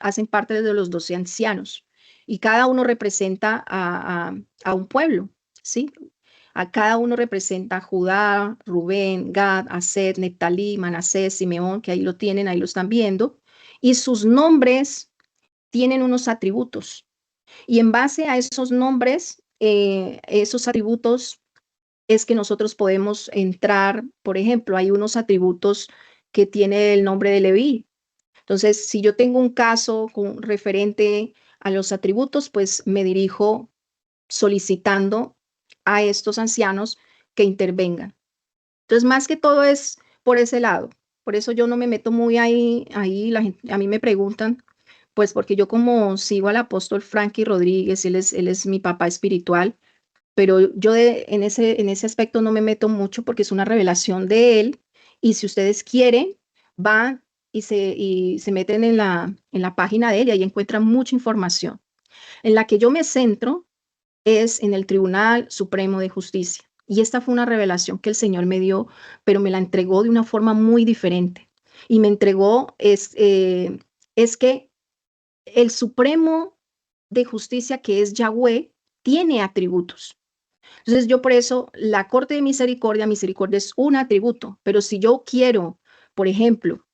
hacen parte de los 12 ancianos y cada uno representa a un pueblo, ¿sí? A cada uno representa a Judá, Rubén, Gad, Aser, Neftalí, Manasés, Simeón, que ahí lo tienen, ahí lo están viendo, y sus nombres tienen unos atributos. Y en base a esos nombres, esos atributos es que nosotros podemos entrar, por ejemplo, hay unos atributos que tiene el nombre de Leví. Entonces, si yo tengo un caso referente a los atributos, pues me dirijo solicitando a estos ancianos que intervengan. Entonces, más que todo es por ese lado. Por eso yo no me meto muy ahí a mí me preguntan, pues porque yo como sigo al apóstol Frankie Rodríguez, él es mi papá espiritual, pero yo en ese aspecto no me meto mucho porque es una revelación de él y si ustedes quieren, van y se meten en la página de él y ahí encuentran mucha información. En la que yo me centro es en el Tribunal Supremo de Justicia. Y esta fue una revelación que el Señor me dio, pero me la entregó de una forma muy diferente. y me entregó es que el Supremo de Justicia, que es Yahweh, tiene atributos. Entonces yo por eso, la Corte de Misericordia, misericordia es un atributo, pero si yo quiero, por ejemplo,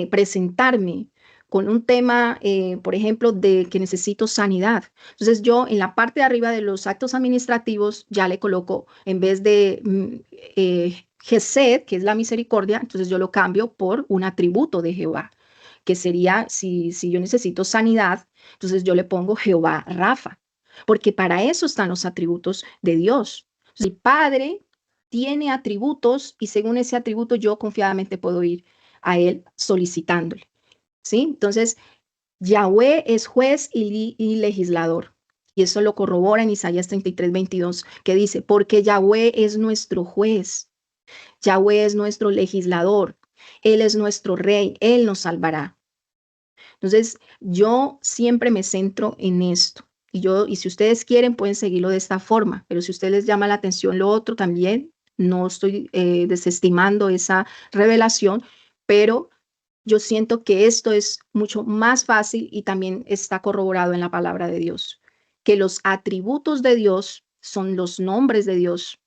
presentarme con un tema, por ejemplo, de que necesito sanidad. Entonces yo en la parte de arriba de los actos administrativos ya le coloco, en vez de Gesed, que es la misericordia, entonces yo lo cambio por un atributo de Jehová, que sería, si yo necesito sanidad, entonces yo le pongo Jehová Rafa, porque para eso están los atributos de Dios. El Padre tiene atributos y según ese atributo yo confiadamente puedo ir a él solicitándole, ¿sí? Entonces, Yahweh es juez y legislador. Y eso lo corrobora en Isaías 33:22, que dice, porque Yahweh es nuestro juez, Yahweh es nuestro legislador, Él es nuestro rey, Él nos salvará. Entonces, yo siempre me centro en esto. Y si ustedes quieren, pueden seguirlo de esta forma, pero si a ustedes les llama la atención lo otro también, no estoy desestimando esa revelación, pero yo siento que esto es mucho más fácil y también está corroborado en la palabra de Dios, que los atributos de Dios son los nombres de Dios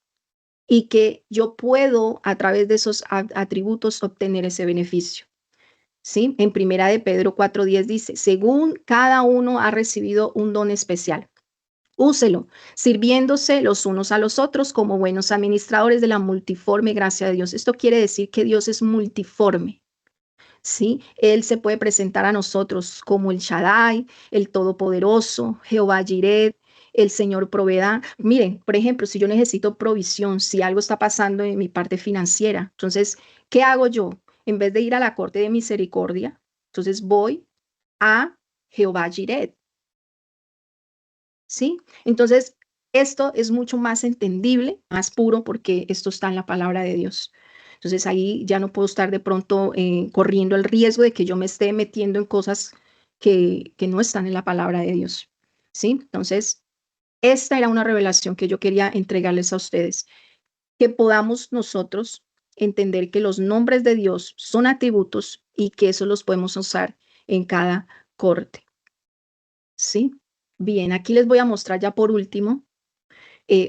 y que yo puedo a través de esos atributos obtener ese beneficio. ¿Sí? En Primera de Pedro 4:10 dice, según cada uno ha recibido un don especial, úselo, sirviéndose los unos a los otros como buenos administradores de la multiforme gracia de Dios. Esto quiere decir que Dios es multiforme. ¿Sí? Él se puede presentar a nosotros como el Shaddai, el Todopoderoso, Jehová Jireh, el Señor proveedor. Miren, por ejemplo, si yo necesito provisión, si algo está pasando en mi parte financiera, entonces, ¿qué hago yo? En vez de ir a la corte de misericordia, entonces voy a Jehová Jireh. ¿Sí? Entonces, esto es mucho más entendible, más puro, porque esto está en la palabra de Dios. Entonces ahí ya no puedo estar de pronto corriendo el riesgo de que yo me esté metiendo en cosas que no están en la palabra de Dios. ¿Sí? Entonces, esta era una revelación que yo quería entregarles a ustedes, que podamos nosotros entender que los nombres de Dios son atributos y que eso los podemos usar en cada corte. ¿Sí? Bien, aquí les voy a mostrar ya por último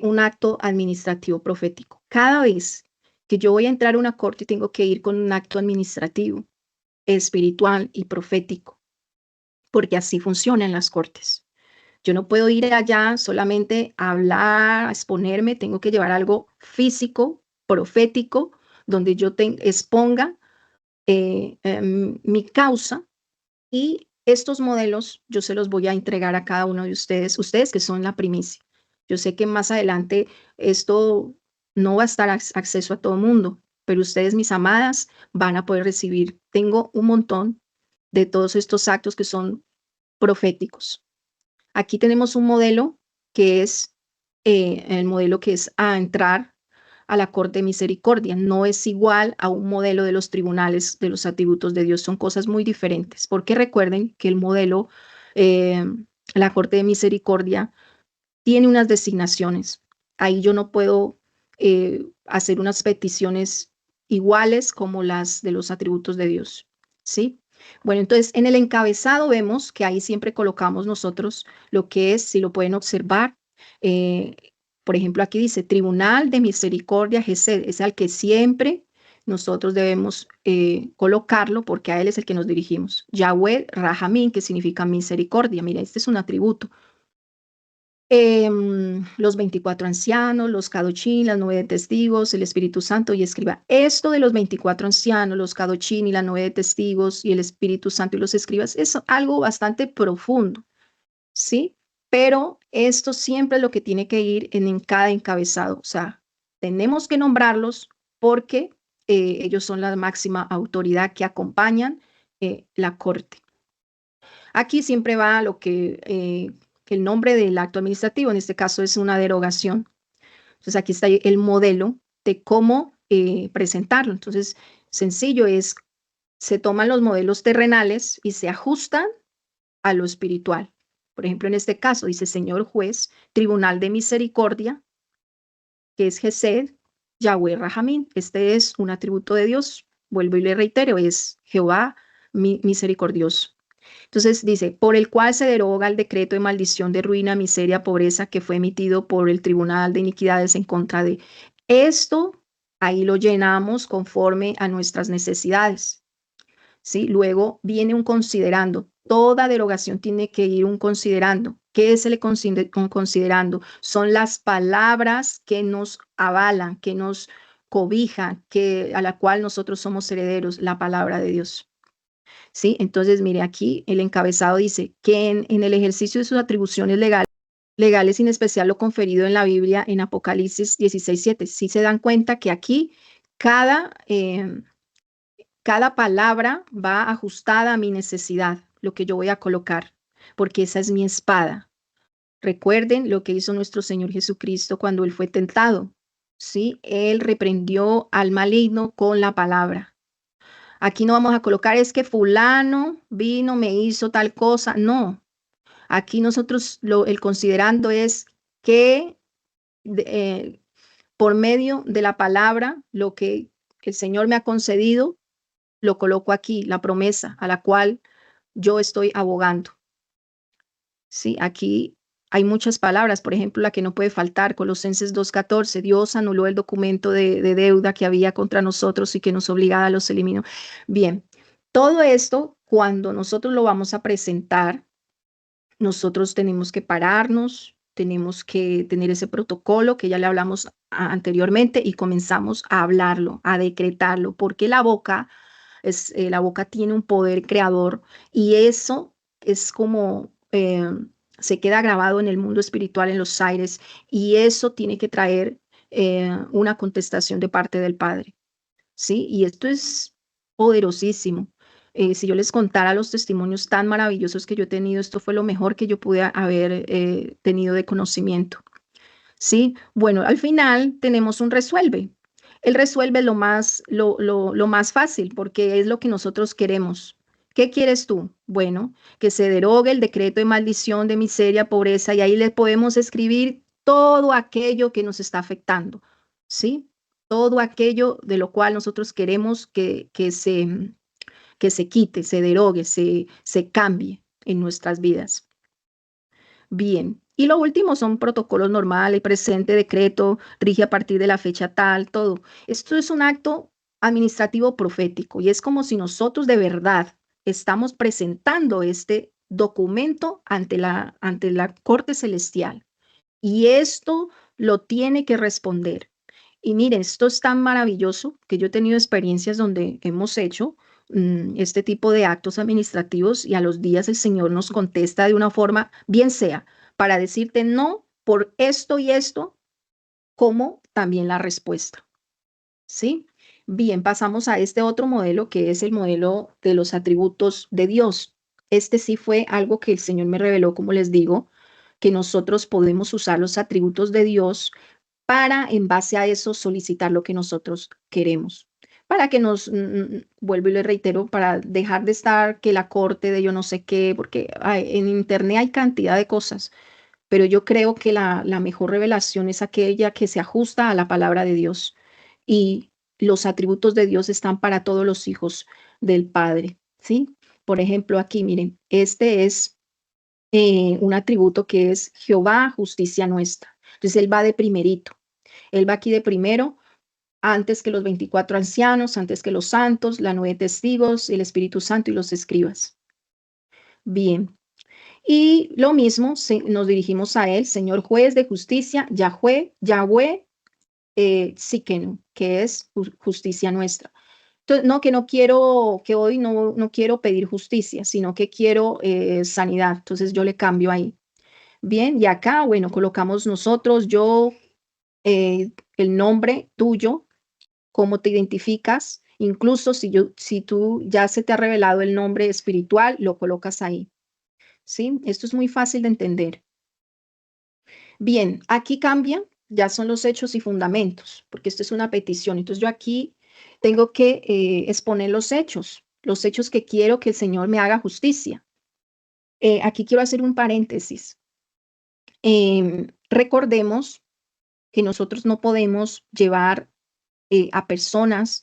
un acto administrativo profético. Cada vez que yo voy a entrar a una corte, tengo que ir con un acto administrativo, espiritual y profético, porque así funcionan las cortes. Yo no puedo ir allá solamente a hablar, a exponerme, tengo que llevar algo físico, profético, donde yo exponga mi causa y estos modelos yo se los voy a entregar a cada uno de ustedes que son la primicia. Yo sé que más adelante esto no va a estar acceso a todo el mundo, pero ustedes, mis amadas, van a poder recibir. Tengo un montón de todos estos actos que son proféticos. Aquí tenemos un modelo que es el modelo que es a entrar a la Corte de Misericordia. No es igual a un modelo de los tribunales de los atributos de Dios. Son cosas muy diferentes. Porque recuerden que el modelo, eh, la Corte de Misericordia, tiene unas designaciones. Ahí yo no puedo hacer unas peticiones iguales como las de los atributos de Dios. ¿Sí? Bueno, entonces en el encabezado vemos que ahí siempre colocamos nosotros lo que es, si lo pueden observar, eh, por ejemplo, aquí dice Tribunal de Misericordia Gesed, es al que siempre nosotros debemos colocarlo porque a él es el que nos dirigimos. Yahweh Rahamín, que significa misericordia. Mira, este es un atributo. Los 24 ancianos, los Kadochín, las 9 testigos, el Espíritu Santo y escriba. Esto de los 24 ancianos, los Kadochín y las 9 testigos y el Espíritu Santo y los escribas es algo bastante profundo, ¿sí? Pero esto siempre es lo que tiene que ir en cada encabezado. O sea, tenemos que nombrarlos porque ellos son la máxima autoridad que acompañan la corte. Aquí siempre va lo que el nombre del acto administrativo, en este caso es una derogación. Entonces aquí está el modelo de cómo presentarlo. Entonces, sencillo es, se toman los modelos terrenales y se ajustan a lo espiritual. Por ejemplo, en este caso dice, Señor juez, Tribunal de Misericordia, que es Gesed, Yahweh Rahamín. Este es un atributo de Dios. vuelvo y le reitero, es Jehová misericordioso. Entonces dice, por el cual se deroga el decreto de maldición de ruina, miseria, pobreza que fue emitido por el Tribunal de Iniquidades en contra de esto. Ahí lo llenamos conforme a nuestras necesidades. ¿Sí? Luego viene un considerando. Toda derogación tiene que ir un considerando. ¿Qué es el considerando? Son las palabras que nos avalan, que nos cobijan, a la cual nosotros somos herederos, la palabra de Dios. ¿Sí? Entonces, mire, aquí el encabezado dice que en el ejercicio de sus atribuciones legales, en especial lo conferido en la Biblia en Apocalipsis 16:7, sí se dan cuenta que aquí cada, cada palabra va ajustada a mi necesidad, lo que yo voy a colocar, porque esa es mi espada. Recuerden lo que hizo nuestro Señor Jesucristo cuando Él fue tentado. ¿Sí? Él reprendió al maligno con la palabra. Aquí no vamos a colocar es que fulano vino, me hizo tal cosa. No, aquí nosotros el considerando es que por medio de la palabra, lo que el Señor me ha concedido, lo coloco aquí, la promesa a la cual yo estoy abogando. Sí, aquí hay muchas palabras, por ejemplo, la que no puede faltar, Colosenses 2:14, Dios anuló el documento de deuda que había contra nosotros y que nos obligaba, los eliminó. Bien, todo esto, cuando nosotros lo vamos a presentar, nosotros tenemos que pararnos, tenemos que tener ese protocolo que ya le hablamos anteriormente y comenzamos a hablarlo, a decretarlo, porque la boca la boca tiene un poder creador y eso es como se queda grabado en el mundo espiritual, en los aires, y eso tiene que traer una contestación de parte del Padre, ¿sí? Y esto es poderosísimo. Si yo les contara los testimonios tan maravillosos que yo he tenido, esto fue lo mejor que yo pude haber tenido de conocimiento. ¿Sí? Bueno, al final tenemos un resuelve. Él resuelve lo más fácil porque es lo que nosotros queremos. ¿Qué quieres tú? Bueno, que se derogue el decreto de maldición, de miseria, pobreza, y ahí le podemos escribir todo aquello que nos está afectando, ¿sí? Todo aquello de lo cual nosotros queremos que se quite, se derogue, se cambie en nuestras vidas. Bien. Y lo último son protocolos normales, presente, decreto, rige a partir de la fecha tal, todo. Esto es un acto administrativo profético y es como si nosotros de verdad estamos presentando este documento ante la corte celestial. Y esto lo tiene que responder. Y miren, esto es tan maravilloso que yo he tenido experiencias donde hemos hecho este tipo de actos administrativos y a los días el Señor nos contesta de una forma, bien sea para decirte no por esto y esto, como también la respuesta. ¿Sí? Bien, pasamos a este otro modelo que es el modelo de los atributos de Dios. Este sí fue algo que el Señor me reveló, como les digo, que nosotros podemos usar los atributos de Dios para, en base a eso, solicitar lo que nosotros queremos. Para que vuelvo y le reitero, para dejar de estar que la corte de yo no sé qué, porque en internet hay cantidad de cosas, pero yo creo que la mejor revelación es aquella que se ajusta a la palabra de Dios. Y los atributos de Dios están para todos los hijos del Padre, ¿sí? Por ejemplo, aquí, miren, este es un atributo que es Jehová, justicia nuestra. Entonces, él va de primerito. Él va aquí de primero, antes que los 24 ancianos, antes que los santos, la 9 testigos, el Espíritu Santo y los escribas. Bien. Y lo mismo, nos dirigimos a él, Señor juez de justicia, Yahweh, Tsidkenu, que es justicia nuestra. Entonces, no, que no quiero, que hoy no quiero pedir justicia, sino que quiero sanidad. Entonces yo le cambio ahí. Bien, y acá, bueno, colocamos nosotros, yo, el nombre tuyo, cómo te identificas, incluso si tú ya se te ha revelado el nombre espiritual, lo colocas ahí. ¿Sí? Esto es muy fácil de entender. Bien, aquí cambian, ya son los hechos y fundamentos, porque esto es una petición. Entonces yo aquí tengo que exponer los hechos que quiero que el Señor me haga justicia. Aquí quiero hacer un paréntesis. Recordemos que nosotros no podemos llevar a personas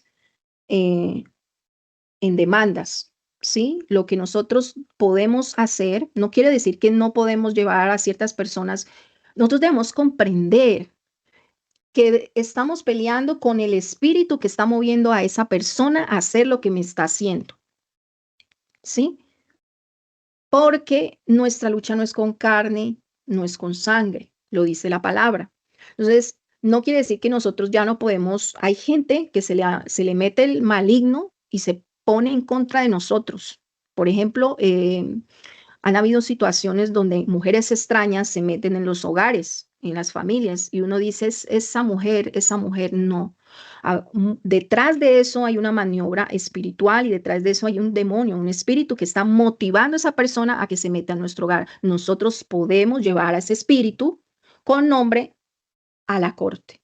en demandas, ¿sí? Lo que nosotros podemos hacer no quiere decir que no podemos llevar a ciertas personas. Nosotros debemos comprender que estamos peleando con el espíritu que está moviendo a esa persona a hacer lo que me está haciendo, ¿sí? Porque nuestra lucha no es con carne, no es con sangre, lo dice la palabra. Entonces, no quiere decir que nosotros ya no podemos, hay gente que se le mete el maligno y se pone en contra de nosotros. Por ejemplo, han habido situaciones donde mujeres extrañas se meten en los hogares, en las familias, y uno dice, esa mujer no. Detrás de eso hay una maniobra espiritual y detrás de eso hay un demonio, un espíritu que está motivando a esa persona a que se meta en nuestro hogar. Nosotros podemos llevar a ese espíritu con nombre a la corte,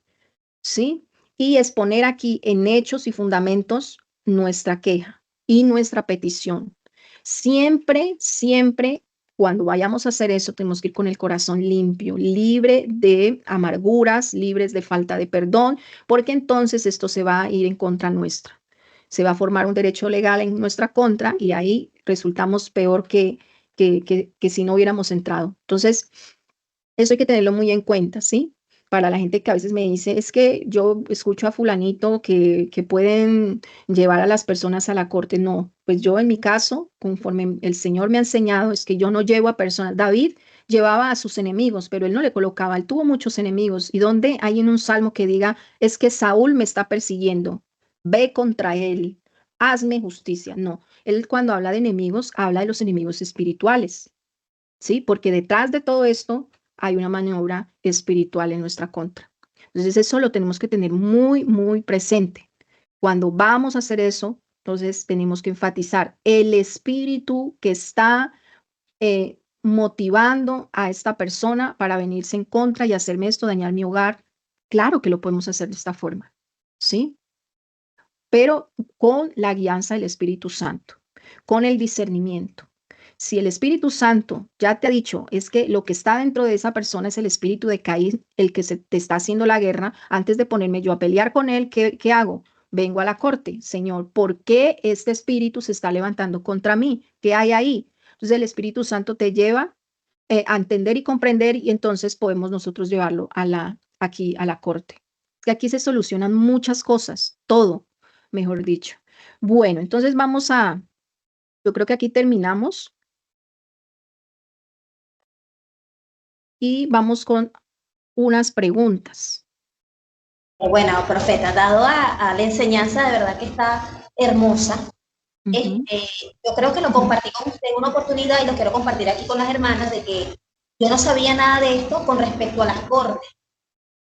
¿sí? Y exponer aquí en hechos y fundamentos nuestra queja y nuestra petición. Siempre, siempre, cuando vayamos a hacer eso, tenemos que ir con el corazón limpio, libre de amarguras, libres de falta de perdón, porque entonces esto se va a ir en contra nuestra. Se va a formar un derecho legal en nuestra contra y ahí resultamos peor que si no hubiéramos entrado. Entonces, eso hay que tenerlo muy en cuenta, ¿sí? Para la gente que a veces me dice, es que yo escucho a fulanito que pueden llevar a las personas a la corte. No, pues yo en mi caso, conforme el Señor me ha enseñado, es que yo no llevo a personas. David llevaba a sus enemigos, pero él no le colocaba, él tuvo muchos enemigos. ¿Y dónde hay en un salmo que diga, es que Saúl me está persiguiendo, ve contra él, hazme justicia? No, él cuando habla de enemigos, habla de los enemigos espirituales. ¿Sí? Porque detrás de todo esto hay una maniobra espiritual en nuestra contra. Entonces eso lo tenemos que tener muy, muy presente. Cuando vamos a hacer eso, entonces tenemos que enfatizar el espíritu que está motivando a esta persona para venirse en contra y hacerme esto, dañar mi hogar. Claro que lo podemos hacer de esta forma, ¿sí? Pero con la guianza del Espíritu Santo, con el discernimiento. Si el Espíritu Santo ya te ha dicho, es que lo que está dentro de esa persona es el espíritu de Caín, el que te está haciendo la guerra, antes de ponerme yo a pelear con él, ¿qué hago? Vengo a la corte, Señor, ¿por qué este espíritu se está levantando contra mí? ¿Qué hay ahí? Entonces el Espíritu Santo te lleva a entender y comprender y entonces podemos nosotros llevarlo aquí a la corte. Que aquí se solucionan muchas cosas, todo, mejor dicho. Bueno, entonces yo creo que aquí terminamos y vamos con unas preguntas. Bueno, profeta, dado a la enseñanza, de verdad que está hermosa. Ujú. Yo creo que lo compartí con usted en una oportunidad y lo quiero compartir aquí con las hermanas, de que yo no sabía nada de esto con respecto a las cortes.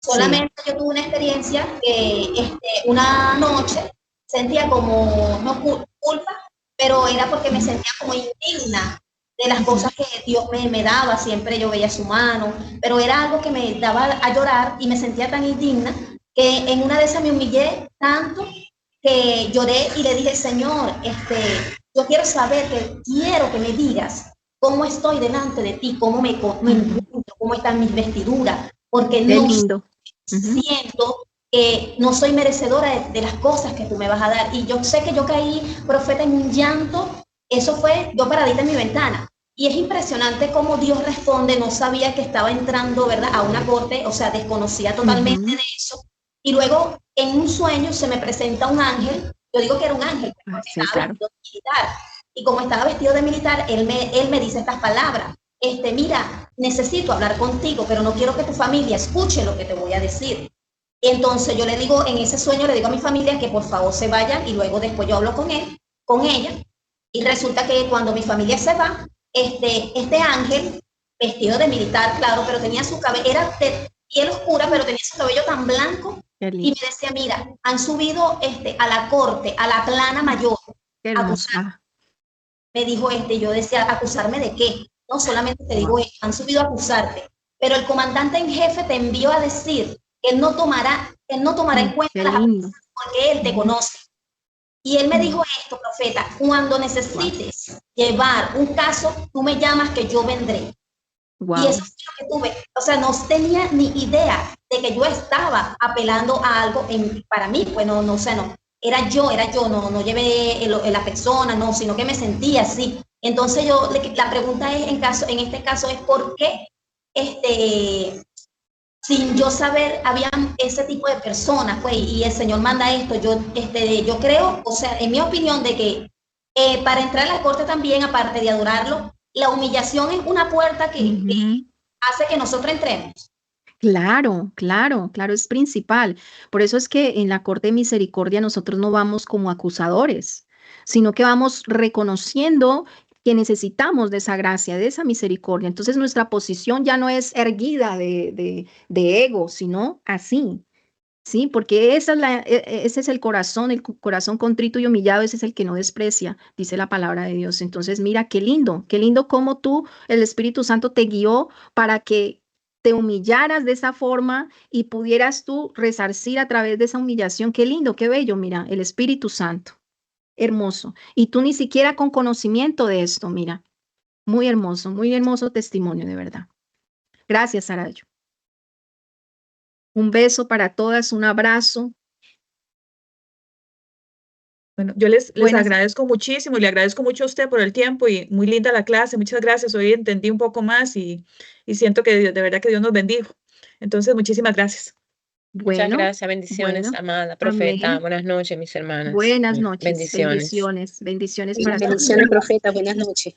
Sí. Solamente yo tuve una experiencia que una noche sentía como, no culpa, pero era porque me Ujú. sentía como indigna de las Ujú. cosas que Dios me daba, siempre yo veía su mano, pero era algo que me daba a llorar y me sentía tan indigna que en una de esas me humillé tanto que lloré y le dije, Señor, yo quiero saber, quiero que me digas cómo estoy delante de ti, me Ujú. encuentro, cómo están mis vestiduras, porque Qué no lindo. Ujú. siento que no soy merecedora de las cosas que tú me vas a dar. Y yo sé que yo caí, profeta, en un llanto. Eso fue yo paradita en mi ventana. Y es impresionante cómo Dios responde. No sabía que estaba entrando, ¿verdad?, a una corte, o sea, desconocía totalmente Ujú. de eso. Y luego, en un sueño, se me presenta un ángel. Yo digo que era un ángel Ah, porque sí, estaba claro. vestido de militar. Y como estaba vestido de militar, él me dice estas palabras. Mira, necesito hablar contigo, pero no quiero que tu familia escuche lo que te voy a decir. Y entonces yo le digo, en ese sueño le digo a mi familia que por favor se vayan y luego después yo hablo con él, con ella. Y resulta que cuando mi familia se va, este ángel, vestido de militar, claro, pero tenía su cabello, era de piel oscura, pero tenía su cabello tan blanco. Qué Y lindo. me decía, mira, han subido a la corte, a la plana mayor, Qué a hermoso. acusar. Ah, Me dijo yo decía, ¿acusarme de qué? No, solamente te digo wow. esto, han subido a acusarte. Pero el comandante en jefe te envió a decir que él no tomará en cuenta Qué las lindo. acusaciones porque él te Ujú. conoce. Y él me dijo Mm. esto, profeta, cuando Wow. necesites llevar un caso, tú me llamas que yo vendré. Y eso Wow. fue lo que tuve. O sea, no tenía ni idea de que yo estaba apelando a algo para mí. Bueno, no sé, no. era yo, no llevé la persona, no, sino que me sentía así. Entonces la pregunta es, en este caso es ¿por qué sin yo saber, había ese tipo de personas, pues, y el Señor manda esto? Yo creo, o sea, en mi opinión, de que para entrar a la corte también, aparte de adorarlo, la humillación es una puerta que hace que nosotros entremos. Claro, claro, claro, es principal. Por eso es que en la Corte de Misericordia nosotros no vamos como acusadores, sino que vamos reconociendo que necesitamos de esa gracia, de esa misericordia. Entonces nuestra posición ya no es erguida de ego, sino así, ¿sí? Porque ese es el corazón contrito y humillado, ese es el que no desprecia, dice la palabra de Dios. Entonces mira, qué lindo cómo tú, el Espíritu Santo te guió para que te humillaras de esa forma y pudieras tú resarcir a través de esa humillación. Qué lindo, qué bello, mira, el Espíritu Santo, hermoso. Y tú ni siquiera con conocimiento de esto, mira, muy hermoso testimonio, de verdad. Gracias, Sarayo. Un beso para todas, un abrazo. Bueno, yo les agradezco muchísimo y le agradezco mucho a usted por el tiempo y muy linda la clase. Muchas gracias. Hoy entendí un poco más y siento que de verdad que Dios nos bendijo. Entonces, muchísimas gracias. Muchas gracias. Bendiciones, amada profeta. Amén. Buenas noches, mis hermanas. Buenas noches. Bendiciones. Bendiciones para todos. Bendiciones, profeta. Buenas noches.